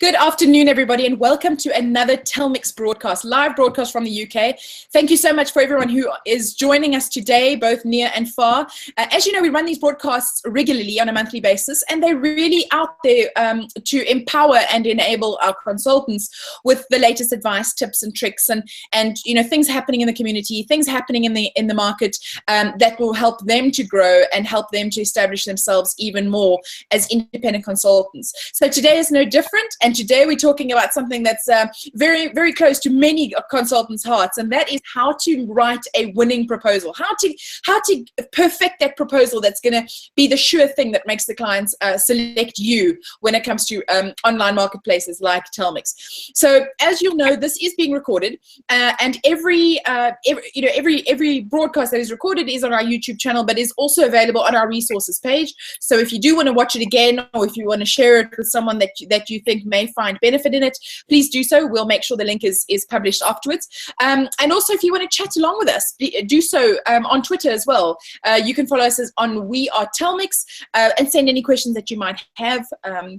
Good afternoon, everybody, and welcome to another Talmix broadcast, live broadcast from the UK. Thank you so much for everyone who is joining us today, both near and far. As you know, we run these broadcasts regularly on a monthly basis, and they're really out there to empower and enable our consultants with the latest advice, tips, and tricks, and things happening in the community, things happening in the market that will help them to grow and help them to establish themselves even more as independent consultants. So today is no different. And today we're talking about something that's very, very close to many consultants' hearts, and that is how to write a winning proposal, how to perfect that proposal that's going to be the sure thing that makes the clients select you when it comes to online marketplaces like Talmix. So as you'll know, this is being recorded, and every broadcast that is recorded is on our YouTube channel, but is also available on our resources page. So if you do want to watch it again, or if you want to share it with someone that you think may find benefit in it, please do so. We'll make sure the link is published afterwards. And also, if you want to chat along with us, do so on Twitter as well. You can follow us on We Are Talmix and send any questions that you might have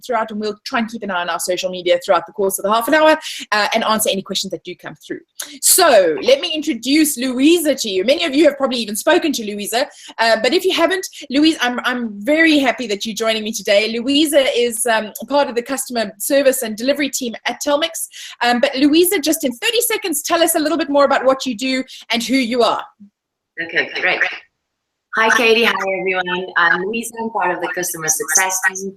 throughout, and we'll try and keep an eye on our social media throughout the course of the half an hour and answer any questions that do come through. So let me introduce Luiza to you. Many of you have probably even spoken to Luiza, but if you haven't, Luiza, I'm very happy that you're joining me today. Luiza is part of the customer service and delivery team at Talmix. But Luiza, just in 30 seconds, tell us a little bit more about what you do and who you are. Okay, great. Hi, Katie. Hi, everyone. I'm Luiza. I'm part of the customer success team,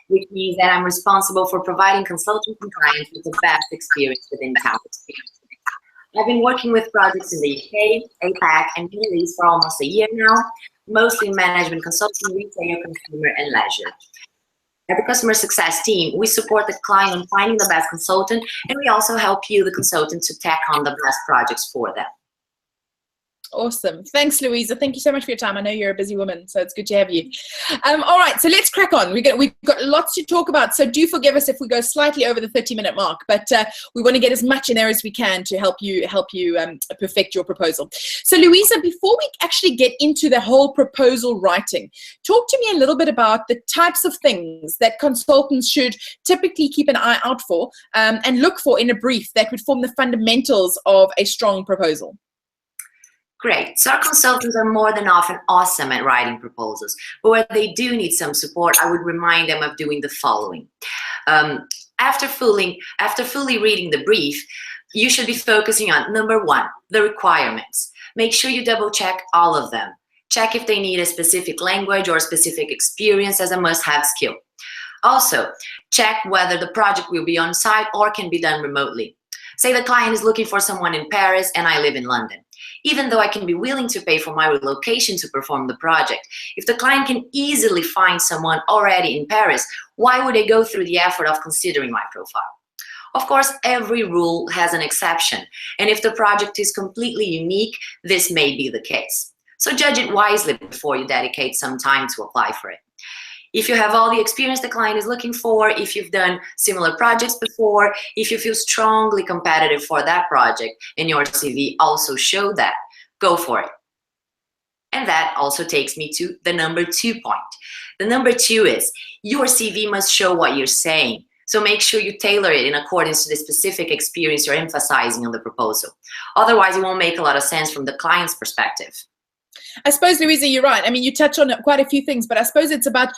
which means that I'm responsible for providing consultants and clients with the best experience within Talmix. I've been working with projects in the UK, APAC, and Middle East for almost a year now, mostly in management consulting, retail, consumer, and leisure. At the customer success team, we support the client in finding the best consultant, and we also help you, the consultant, to tack on the best projects for them. Awesome. Thanks, Luiza. Thank you so much for your time. I know you're a busy woman, so it's good to have you. All right, so let's crack on. We've got lots to talk about, so do forgive us if we go slightly over the 30-minute mark, but we want to get as much in there as we can to help you perfect your proposal. So, Luiza, before we actually get into the whole proposal writing, talk to me a little bit about the types of things that consultants should typically keep an eye out for and look for in a brief that would form the fundamentals of a strong proposal. Great. So our consultants are more than often awesome at writing proposals, but where they do need some support, I would remind them of doing the following. After fully reading the brief, you should be focusing on, number one, the requirements. Make sure you double check all of them. Check if they need a specific language or a specific experience as a must-have skill. Also, check whether the project will be on site or can be done remotely. Say the client is looking for someone in Paris and I live in London. Even though I can be willing to pay for my relocation to perform the project, if the client can easily find someone already in Paris, why would they go through the effort of considering my profile? Of course, every rule has an exception, and if the project is completely unique, this may be the case. So judge it wisely before you dedicate some time to apply for it. If you have all the experience the client is looking for, if you've done similar projects before, if you feel strongly competitive for that project and your CV also show that, go for it. And that also takes me to the number 2 point. The number 2 is your CV must show what you're saying. So make sure you tailor it in accordance to the specific experience you're emphasizing on the proposal. Otherwise, it won't make a lot of sense from the client's perspective. I suppose, Luiza, you're right. I mean, you touch on quite a few things, but I suppose it's about,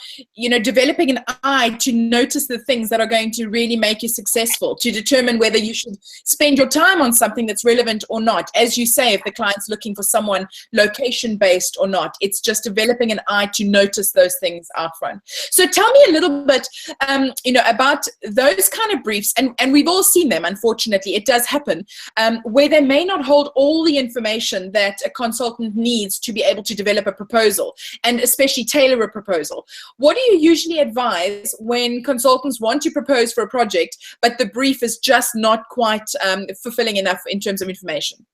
developing an eye to notice the things that are going to really make you successful, to determine whether you should spend your time on something that's relevant or not. As you say, if the client's looking for someone location-based or not, it's just developing an eye to notice those things out front. So tell me a little bit, about those kind of briefs, and we've all seen them, unfortunately. It does happen, where they may not hold all the information that a consultant needs to be able to develop a proposal, and especially tailor a proposal. What do you usually advise when consultants want to propose for a project, but the brief is just not quite fulfilling enough in terms of information?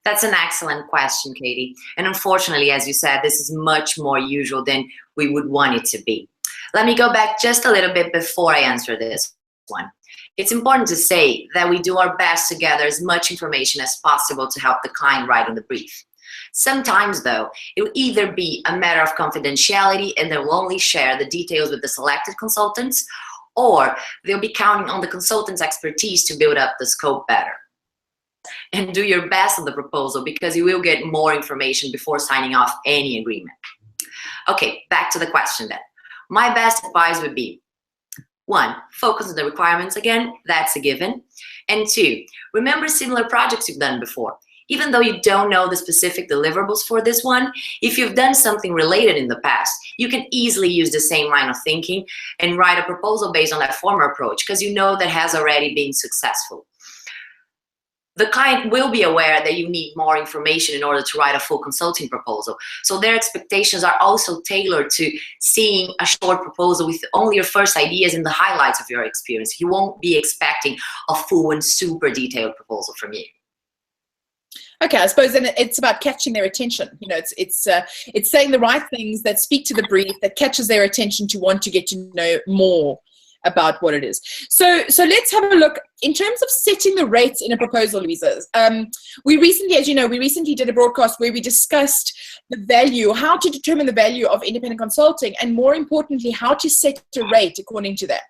That's an excellent question, Katie. And unfortunately, as you said, this is much more usual than we would want it to be. Let me go back just a little bit before I answer this one. It's important to say that we do our best to gather as much information as possible to help the client write on the brief. Sometimes, though, it will either be a matter of confidentiality and they will only share the details with the selected consultants, or they'll be counting on the consultant's expertise to build up the scope better. And do your best on the proposal, because you will get more information before signing off any agreement. Okay, back to the question then. My best advice would be, 1, focus on the requirements again, that's a given. And 2, remember similar projects you've done before. Even though you don't know the specific deliverables for this one, if you've done something related in the past, you can easily use the same line of thinking and write a proposal based on that former approach, because you know that has already been successful. The client will be aware that you need more information in order to write a full consulting proposal. So their expectations are also tailored to seeing a short proposal with only your first ideas and the highlights of your experience. You won't be expecting a full and super detailed proposal from you. Okay, I suppose then it's about catching their attention. You know, it's saying the right things that speak to the brief, that catches their attention to want to get to know more about what it is. So let's have a look in terms of setting the rates in a proposal, Luiza. We recently, as you know, did a broadcast where we discussed the value, how to determine the value of independent consulting, and more importantly, how to set a rate according to that.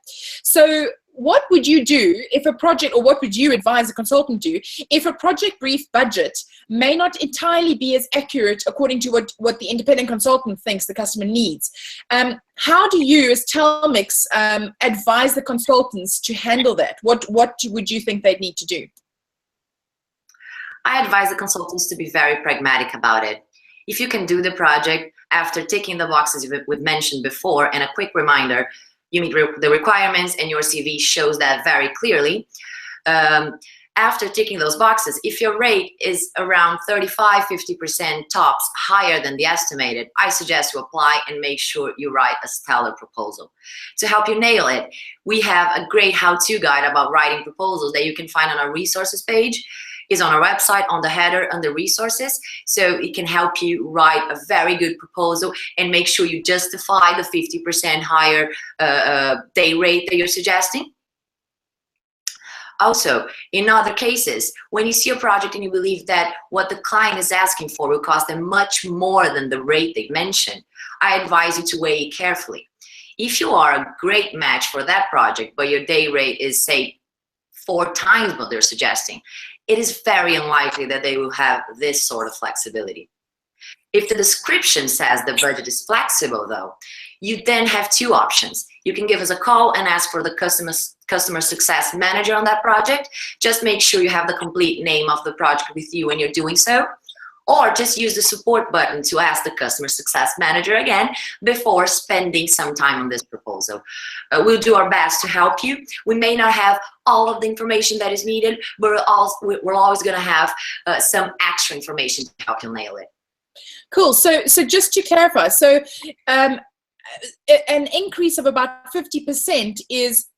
So what would you do if a project, or what would you advise a consultant do if a project brief budget may not entirely be as accurate according to what the independent consultant thinks the customer needs? How do you, as Talmix, advise the consultants to handle that? What would you think they'd need to do? I advise the consultants to be very pragmatic about it. If you can do the project after ticking the boxes we've mentioned before, and a quick reminder, you meet the requirements and your CV shows that very clearly. After ticking those boxes, if your rate is around 35–50% tops higher than the estimated, I suggest you apply and make sure you write a stellar proposal. To help you nail it, we have a great how-to guide about writing proposals that you can find on our resources page. Is on our website, on the header under resources, so it can help you write a very good proposal and make sure you justify the 50% higher day rate that you're suggesting. Also, in other cases, when you see a project and you believe that what the client is asking for will cost them much more than the rate they mentioned, I advise you to weigh it carefully. If you are a great match for that project, but your day rate is, say, 4 times what they're suggesting, it is very unlikely that they will have this sort of flexibility. If the description says the budget is flexible, though, you then have 2 options. You can give us a call and ask for the customer success manager on that project. Just make sure you have the complete name of the project with you when you're doing so. Or just use the support button to ask the customer success manager again before spending some time on this proposal. We'll do our best to help you. We may not have all of the information that is needed, but we're always going to have some extra information to help you nail it. Cool. So just to clarify, an increase of about 50% is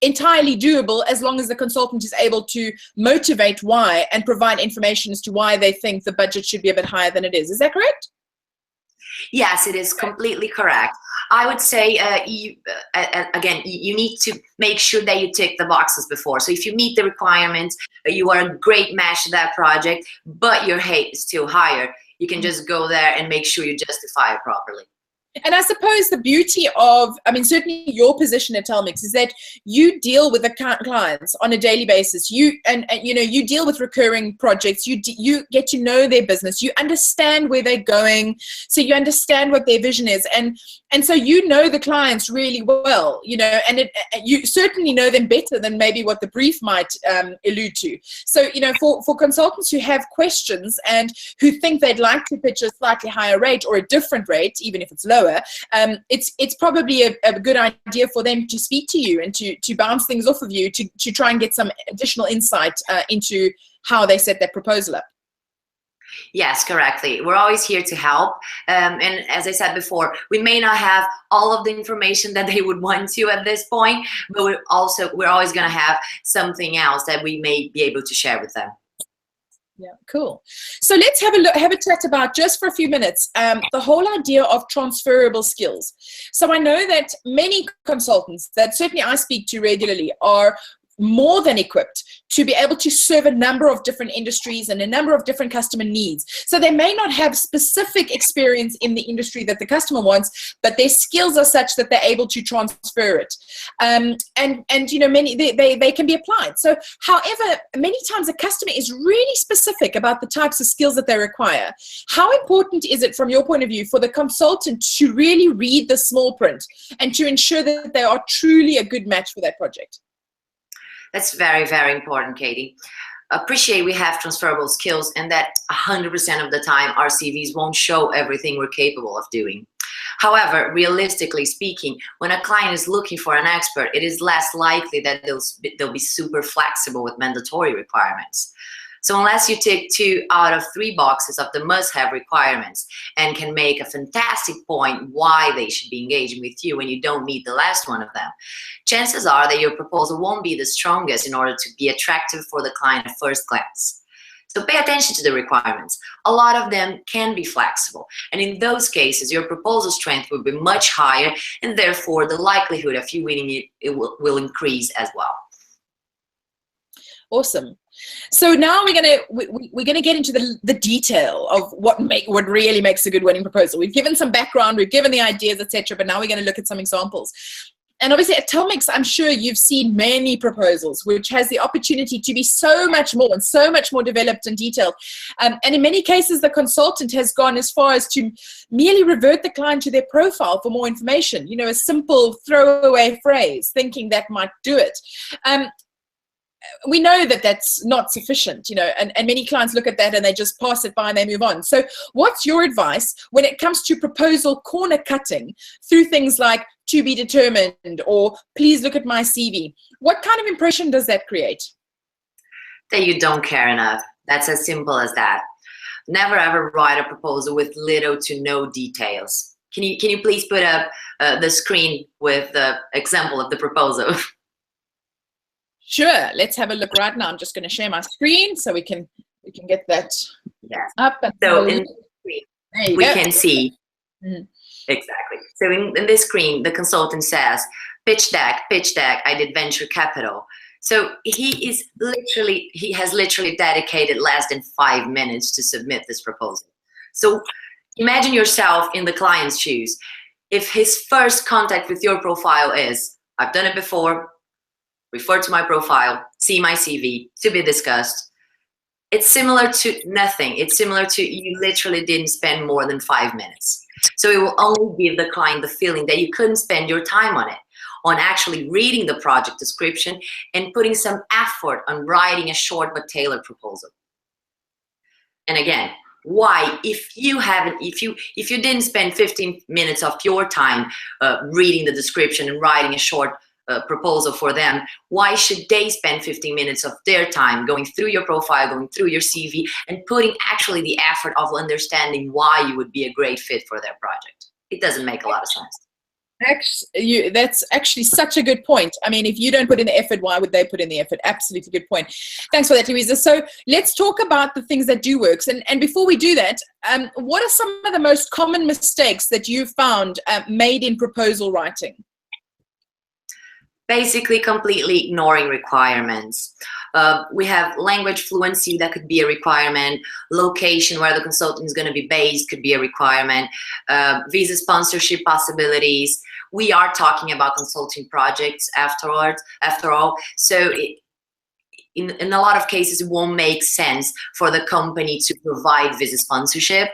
entirely doable as long as the consultant is able to motivate why and provide information as to why they think the budget should be a bit higher than it is. Is that correct? Yes, it is completely correct. I would say, again, you need to make sure that you tick the boxes before. So if you meet the requirements, you are a great match to that project, but your rate is still higher, you can just go there and make sure you justify it properly. And I suppose the beauty of, certainly your position at Talmix is that you deal with the clients on a daily basis. You deal with recurring projects. You get to know their business. You understand where they're going, so you understand what their vision is, and so you know the clients really well. And you certainly know them better than maybe what the brief might allude to. So for consultants who have questions and who think they'd like to pitch a slightly higher rate or a different rate, even if it's lower. It's probably a good idea for them to speak to you and to bounce things off of you to try and get some additional insight into how they set that proposal up. Yes, correctly. We're always here to help. And as I said before, we may not have all of the information that they would want to at this point, but we're always going to have something else that we may be able to share with them. Yeah, cool. So let's have a chat about, just for a few minutes, the whole idea of transferable skills. So I know that many consultants that certainly I speak to regularly are more than equipped to be able to serve a number of different industries and a number of different customer needs. So they may not have specific experience in the industry that the customer wants, but their skills are such that they're able to transfer it. And you know, they can be applied. So, however, many times a customer is really specific about the types of skills that they require. How important is it, from your point of view, for the consultant to really read the small print and to ensure that they are truly a good match for that project? That's very, very important, Katie. Appreciate we have transferable skills, and that 100% of the time our CVs won't show everything we're capable of doing. However, realistically speaking, when a client is looking for an expert, it is less likely that they'll be super flexible with mandatory requirements. So unless you tick 2 out of 3 boxes of the must-have requirements and can make a fantastic point why they should be engaging with you when you don't meet the last one of them, chances are that your proposal won't be the strongest in order to be attractive for the client at first glance. So pay attention to the requirements. A lot of them can be flexible, and in those cases, your proposal strength will be much higher, and therefore the likelihood of you winning it will increase as well. Awesome. So now we're gonna get into the detail of what really makes a good winning proposal. We've given some background, we've given the ideas, etc. But now we're going to look at some examples. And obviously at Talmix, I'm sure you've seen many proposals, which has the opportunity to be so much more and so much more developed and detailed. And in many cases, the consultant has gone as far as to merely revert the client to their profile for more information. You know, a simple throwaway phrase, thinking that might do it. We know that that's not sufficient, you know, and many clients look at that and they just pass it by and they move on. So what's your advice when it comes to proposal corner cutting through things like to be determined or please look at my CV? What kind of impression does that create? That you don't care enough. That's as simple as that. Never ever write a proposal with little to no details. Can you please put up the screen with the example of the proposal? Sure, let's have a look right now. I'm just going to share my screen so we can get that up. And so in the screen, we can see exactly. So in this screen, the consultant says, pitch deck, I did venture capital. So he has literally dedicated less than 5 minutes to submit this proposal. So imagine yourself in the client's shoes. If his first contact with your profile is, I've done it before, refer to my profile, see my CV, to be discussed, it's similar to nothing. It's similar to you literally didn't spend more than 5 minutes. So it will only give the client the feeling that you couldn't spend your time on it, on actually reading the project description and putting some effort on writing a short but tailored proposal. And again, why? If you didn't spend 15 minutes of your time reading the description and writing a short proposal for them, why should they spend 15 minutes of their time going through your profile, going through your CV, and putting actually the effort of understanding why you would be a great fit for their project? It doesn't make a lot of sense. That's actually such a good point. I mean, if you don't put in the effort, why would they put in the effort? Absolutely good point. Thanks for that, Luiza. So let's talk about the things that do work. And before we do that, what are some of the most common mistakes that you found made in proposal writing? Basically completely ignoring requirements. We have language fluency, that could be a requirement. Location, where the consultant is going to be based, could be a requirement. Visa sponsorship possibilities. We are talking about consulting projects after all. So in a lot of cases, it won't make sense for the company to provide visa sponsorship.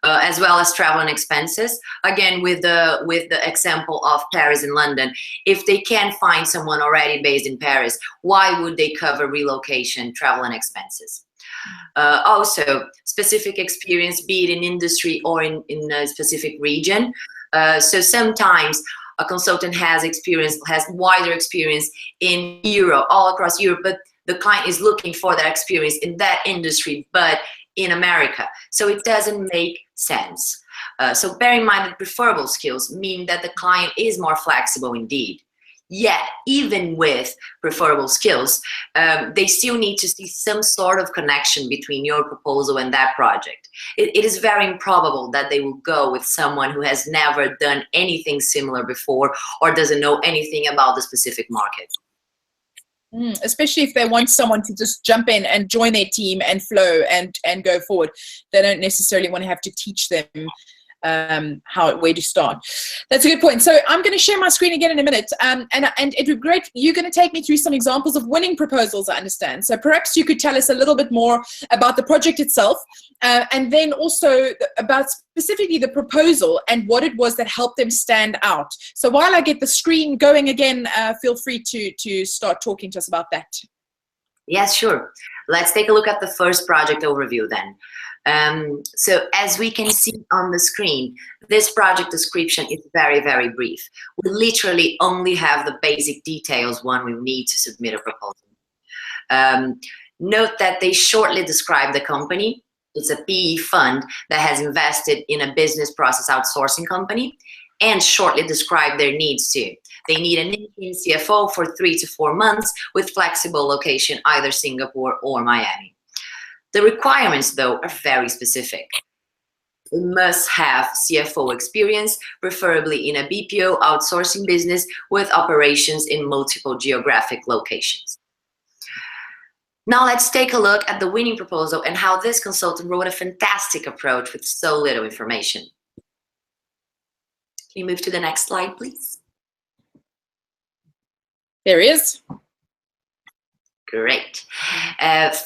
As well as travel and expenses. Again, with the example of Paris and London, if they can find someone already based in Paris, why would they cover relocation, travel and expenses? Also, specific experience, be it in industry or in a specific region. So sometimes a consultant has wider experience in Europe, all across Europe, but the client is looking for that experience in that industry, but in America. So it doesn't make sense. So bear in mind that preferable skills mean that the client is more flexible indeed. Yet, even with preferable skills, they still need to see some sort of connection between your proposal and that project. It is very improbable that they will go with someone who has never done anything similar before or doesn't know anything about the specific market. Especially if they want someone to just jump in and join their team and flow and go forward. They don't necessarily want to have to teach them where to start. That's a good point. So I'm going to share my screen again in a minute, and it would be great. You're going to take me through some examples of winning proposals, I understand. So perhaps you could tell us a little bit more about the project itself, and then also about specifically the proposal and what it was that helped them stand out. So while I get the screen going again, feel free to start talking to us about that. Yes, sure. Let's take a look at the first project overview then. So as we can see on the screen, this project description is very, very brief. We literally only have the basic details one we need to submit a proposal. Note that they shortly describe the company. It's a PE fund that has invested in a business process outsourcing company, and shortly describe their needs too. They need an interim CFO for 3 to 4 months with flexible location, either Singapore or Miami. The requirements, though, are very specific. They must have CFO experience, preferably in a BPO outsourcing business with operations in multiple geographic locations. Now let's take a look at the winning proposal and how this consultant wrote a fantastic approach with so little information. Can you move to the next slide, please? There he is. Great.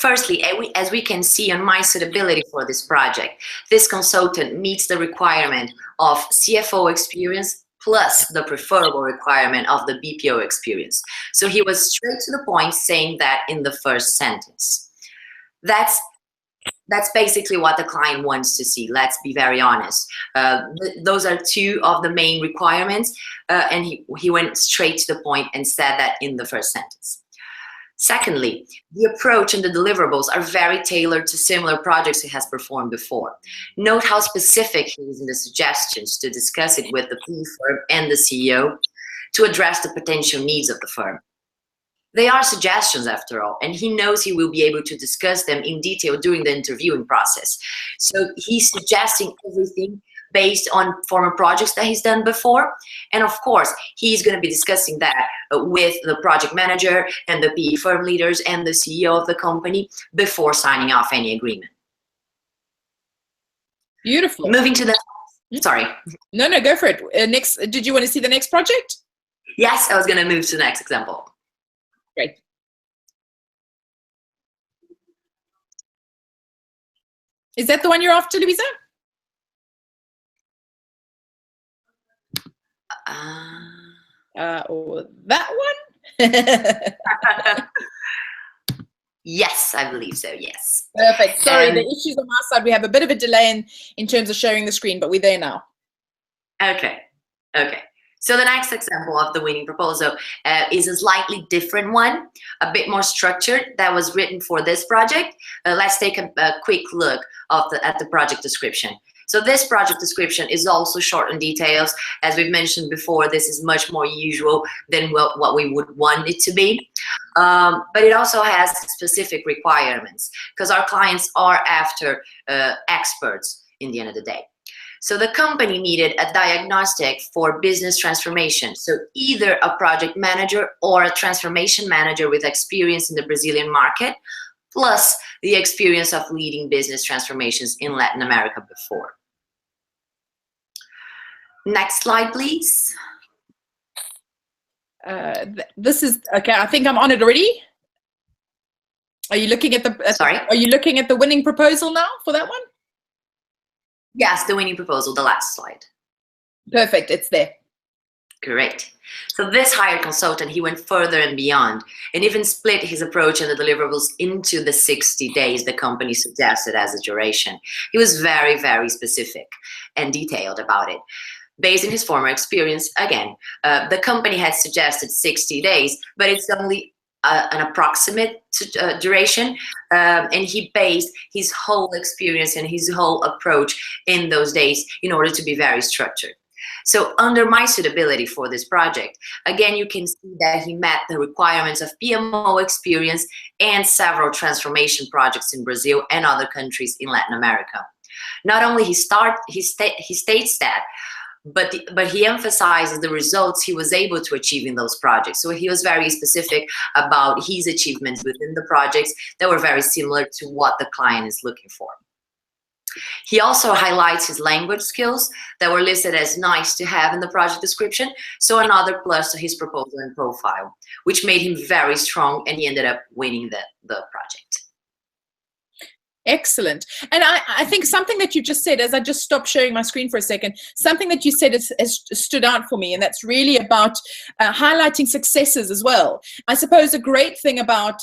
Firstly, as we can see on my suitability for this project, this consultant meets the requirement of CFO experience plus the preferable requirement of the BPO experience. So he was straight to the point, saying that in the first sentence. That's basically what the client wants to see. Let's be very honest. Those are two of the main requirements, and he went straight to the point and said that in the first sentence. Secondly, the approach and the deliverables are very tailored to similar projects he has performed before. Note how specific he is in the suggestions to discuss it with the PE firm and the CEO to address the potential needs of the firm. They are suggestions, after all, and he knows he will be able to discuss them in detail during the interviewing process. So he's suggesting everything based on former projects that he's done before. And of course, he's going to be discussing that with the project manager and the PE firm leaders and the CEO of the company before signing off any agreement. Beautiful. Moving to the, sorry. No, go for it. Next, did you want to see the next project? Yes, I was going to move to the next example. Great. Is that the one you're after, Luiza? Or that one? Yes, I believe so, yes. Perfect. Sorry, the issues on our side, we have a bit of a delay in terms of sharing the screen, but we're there now. Okay. So the next example of the winning proposal is a slightly different one, a bit more structured, that was written for this project. Let's take a quick look at the project description. So this project description is also short on details. As we've mentioned before, this is much more usual than what we would want it to be. But it also has specific requirements because our clients are after experts in the end of the day. So the company needed a diagnostic for business transformation. So either a project manager or a transformation manager with experience in the Brazilian market, plus the experience of leading business transformations in Latin America before. Next slide, please. This is, okay, I think I'm on it already. Are you looking at the, sorry? Are you looking at the winning proposal now for that one? Yes, the winning proposal, the last slide. Perfect, it's there. Great. So this hired consultant, he went further and beyond and even split his approach and the deliverables into the 60 days the company suggested as a duration. He was very, very specific and detailed about it. Based on his former experience, again, the company had suggested 60 days, but it's only an approximate duration, and he based his whole experience and his whole approach in those days in order to be very structured. So under my suitability for this project, again, you can see that he met the requirements of PMO experience and several transformation projects in Brazil and other countries in Latin America. Not only he states that, but he emphasizes the results he was able to achieve in those projects. So he was very specific about his achievements within the projects that were very similar to what the client is looking for. He also highlights his language skills that were listed as nice to have in the project description, so another plus to his proposal and profile, which made him very strong, and he ended up winning the project. Excellent. And I think something that you just said, as I just stopped sharing my screen for a second, something that you said has stood out for me, and that's really about highlighting successes as well. I suppose a great thing about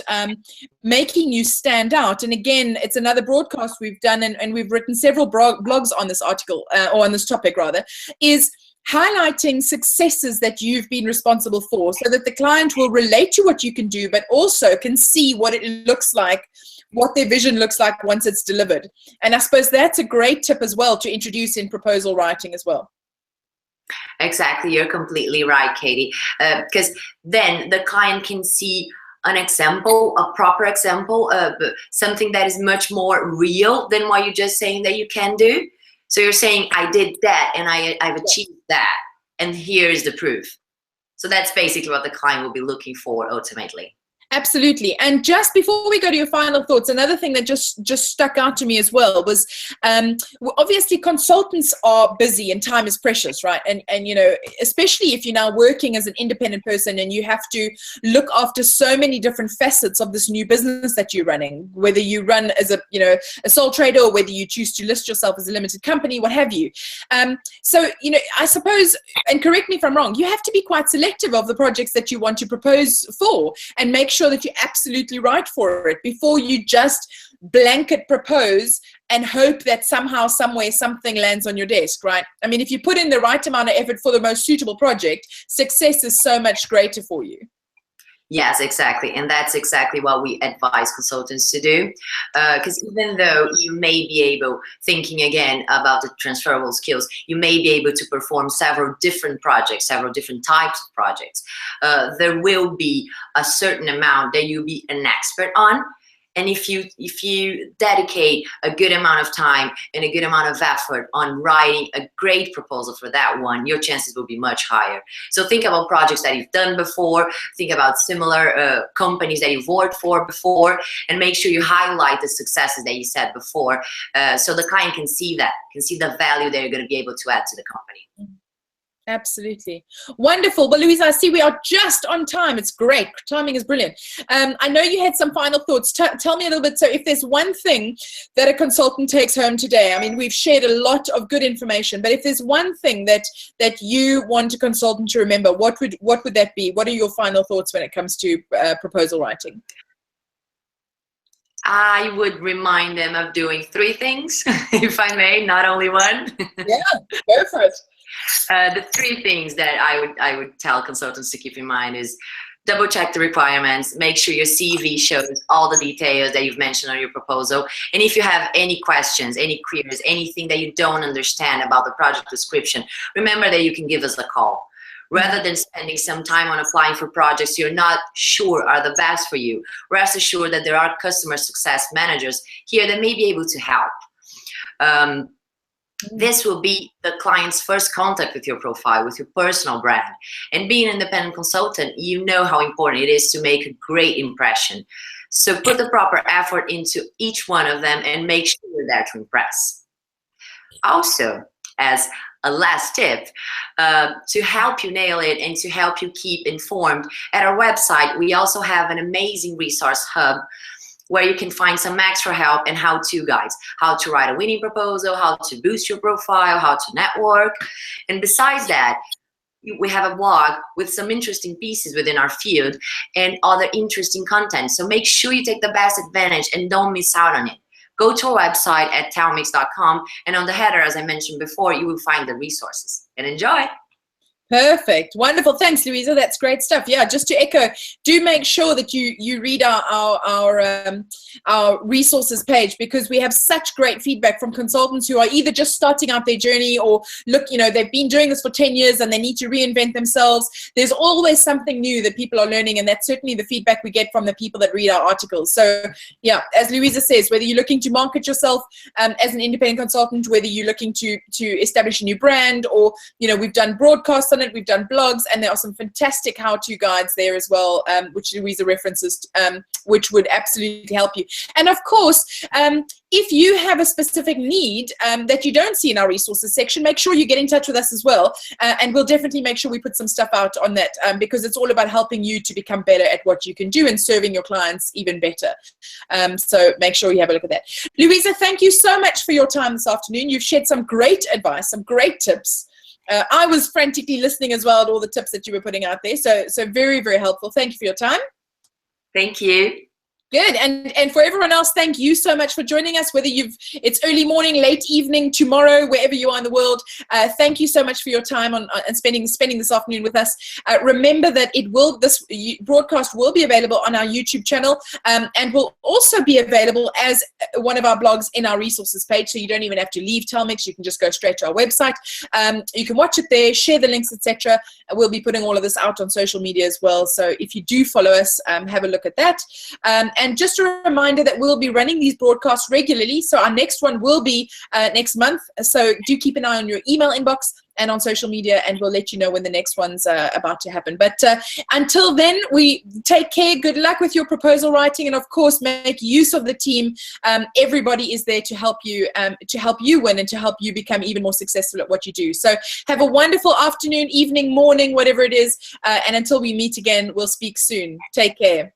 making you stand out, and again, it's another broadcast we've done, and we've written several blogs on this article, or on this topic rather, is highlighting successes that you've been responsible for, so that the client will relate to what you can do, but also can see what it looks like, what their vision looks like once it's delivered. And I suppose that's a great tip as well to introduce in proposal writing as well. Exactly, you're completely right, Katie, because then the client can see an example, a proper example of something that is much more real than what you're just saying that you can do. So you're saying, I did that and I've achieved that, and here's the proof. So that's basically what the client will be looking for ultimately. Absolutely. And just before we go to your final thoughts, another thing that just stuck out to me as well was obviously consultants are busy and time is precious, right? And you know, especially if you're now working as an independent person and you have to look after so many different facets of this new business that you're running, whether you run as a sole trader, or whether you choose to list yourself as a limited company, what have you. So, you know, I suppose, and correct me if I'm wrong, you have to be quite selective of the projects that you want to propose for, and make sure that you're absolutely right for it before you just blanket propose and hope that somehow, somewhere, something lands on your desk, right? I mean, if you put in the right amount of effort for the most suitable project, success is so much greater for you. Yes, exactly. And that's exactly what we advise consultants to do. Because even though you may be able, thinking again about the transferable skills, you may be able to perform several different projects, several different types of projects. There will be a certain amount that you'll be an expert on. And if you dedicate a good amount of time and a good amount of effort on writing a great proposal for that one, your chances will be much higher. So think about projects that you've done before, think about similar companies that you've worked for before, and make sure you highlight the successes that you said before, so the client can see that, can see the value that you're going to be able to add to the company. Absolutely. Wonderful. Well, Luiza, I see we are just on time. It's great. Timing is brilliant. I know you had some final thoughts. Tell me a little bit. So if there's one thing that a consultant takes home today, I mean, we've shared a lot of good information, but if there's one thing that you want a consultant to remember, what would that be? What are your final thoughts when it comes to proposal writing? I would remind them of doing 3 things, if I may, not only one. Yeah, go for it. The 3 things that I would tell consultants to keep in mind is double check the requirements, make sure your CV shows all the details that you've mentioned on your proposal. And if you have any questions, any queries, anything that you don't understand about the project description, remember that you can give us a call. Rather than spending some time on applying for projects you're not sure are the best for you, rest assured that there are customer success managers here that may be able to help. This will be the client's first contact with your profile, with your personal brand. And being an independent consultant, you know how important it is to make a great impression. So put the proper effort into each one of them and make sure you're there to impress. Also, as a last tip, to help you nail it and to help you keep informed, at our website, we also have an amazing resource hub where you can find some extra help and how-to guides, how to write a winning proposal, how to boost your profile, how to network. And besides that, we have a blog with some interesting pieces within our field and other interesting content. So make sure you take the best advantage and don't miss out on it. Go to our website at talmix.com, and on the header, as I mentioned before, you will find the resources. And enjoy! Perfect. Wonderful. Thanks, Luiza. That's great stuff. Yeah, just to echo, do make sure that you read our resources page, because we have such great feedback from consultants who are either just starting out their journey, or look, they've been doing this for 10 years and they need to reinvent themselves. There's always something new that people are learning, and that's certainly the feedback we get from the people that read our articles. So yeah, as Luiza says, whether you're looking to market yourself as an independent consultant, whether you're looking to establish a new brand, or we've done broadcasts on it, we've done blogs, and there are some fantastic how-to guides there as well, which Luiza references, which would absolutely help you. And of course, if you have a specific need that you don't see in our resources section, make sure you get in touch with us as well, and we'll definitely make sure we put some stuff out on that, because it's all about helping you to become better at what you can do and serving your clients even better. So make sure you have a look at that. Luiza, thank you so much for your time this afternoon. You've shared some great advice, some great tips. I was frantically listening as well at all the tips that you were putting out there. So very, very helpful. Thank you for your time. Thank you. Good. And for everyone else, thank you so much for joining us, whether it's early morning, late evening, tomorrow, wherever you are in the world. Thank you so much for your time and spending this afternoon with us. Remember that this broadcast will be available on our YouTube channel, and will also be available as one of our blogs in our resources page. So you don't even have to leave Talmix. You can just go straight to our website. You can watch it there, share the links, etc. We'll be putting all of this out on social media as well. So if you do follow us, have a look at that. And just a reminder that we'll be running these broadcasts regularly. So our next one will be next month. So do keep an eye on your email inbox and on social media, and we'll let you know when the next one's about to happen. But until then, we take care. Good luck with your proposal writing, and of course, make use of the team. Everybody is there to help you win and to help you become even more successful at what you do. So have a wonderful afternoon, evening, morning, whatever it is. And until we meet again, we'll speak soon. Take care.